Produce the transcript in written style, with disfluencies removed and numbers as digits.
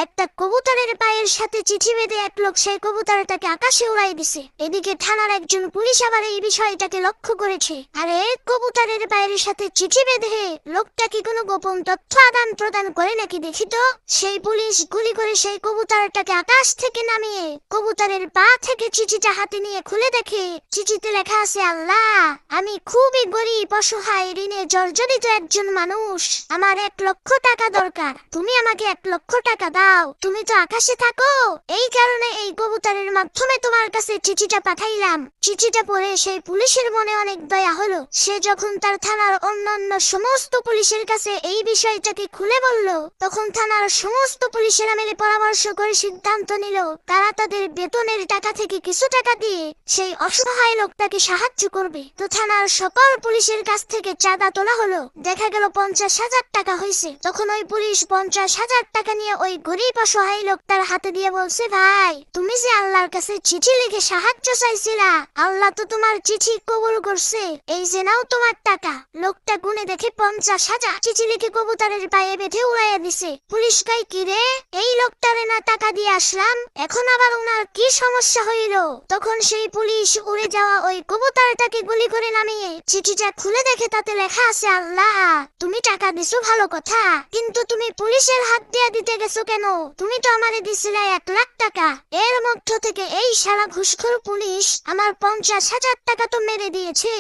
একটা কবুতরের পায়ের সাথে চিঠি বেঁধে এক লোক সেই কবুতরটাকে আকাশে উড়াই দিছে। এদিকে থানার একজন পুলিশ আবার এই বিষয়টাকে লক্ষ্য করেছে। আরে কবুতরের পায়ের সাথে চিঠি বেঁধে লোকটা কি কোনো গোপন তথ্য আদান প্রদান করে নাকি দেখি তো। সেই পুলিশ গুলি করে সেই কবুতরটাকে আকাশ থেকে নামিয়ে কবুতরের পা থেকে চিঠিটা হাতে নিয়ে খুলে দেখে চিঠিতে লেখা আছে, আল্লাহ, আমি খুবই গরিব, অসহায়, ঋণে জর্জরিত একজন মানুষ। আমার 1,00,000 টাকা দরকার। তুমি আমাকে 1,00,000 টাকা দাও। তুমি তো আকাশে থাকো, এই কারণে এই কবুতরের মাধ্যমে তোমার কাছে চিঠিটা পাঠাইলাম। চিঠিটা পড়ে সেই পুলিশের মনে অনেক দয়া হলো। সে যখন তার থানার অন্যান্য সমস্ত পুলিশের কাছে এই বিষয়টাকে খুলে বলল, তখন থানার সমস্ত পুলিশেরা মিলে পরামর্শ করে সিদ্ধান্ত নিল তারা তাদের বেতনের টাকা থেকে কিছু টাকা দিয়ে সেই অসহায় লোকটাকে সাহায্য করবে। তো থানার সকল পুলিশের কাছ থেকে চাঁদা তোলা হলো। দেখা গেল 50,000 টাকা হয়েছে। তখন ওই পুলিশ 50,000 টাকা নিয়ে ওই গরিব অসহায় লোকটার হাতে দিয়ে বলছে, ভাই, তুমি যে আল্লাহর কাছে চিঠি লিখে সাহায্য চাইছিলা, আল্লাহ তো তোমার চিঠি কবুল করছে। এই যে নাও তোমার টাকা। লোকটা গুনে দেখে 50,000 চিঠি লিখে কবুতরের পায়ে বেঁধে উড়াইয়া দিছে। পুলিশ কয়, কি রে, এই লোকটারে না টাকা দিয়ে আসলাম, এখন আবার ওনার কি সমস্যা হইল? তখন সেই পুলিশ উড়ে যাওয়া ওই কবুতরটাকে গুলি করে নামিয়ে চিঠিটা খুলে দেখে তাতে লেখা আছে, আল্লাহ, তুমি টাকা দিছো ভালো কথা, কিন্তু তুমি পুলিশের হাত দিয়ে দিতে গেছো কেন? তুমি তো আমারে দিছিলে 1,00,000 টাকা। এর মধ্য থেকে এই সারা ঘুষখোর পুলিশ আমার 50,000 টাকা তো মেরে দিয়েছে।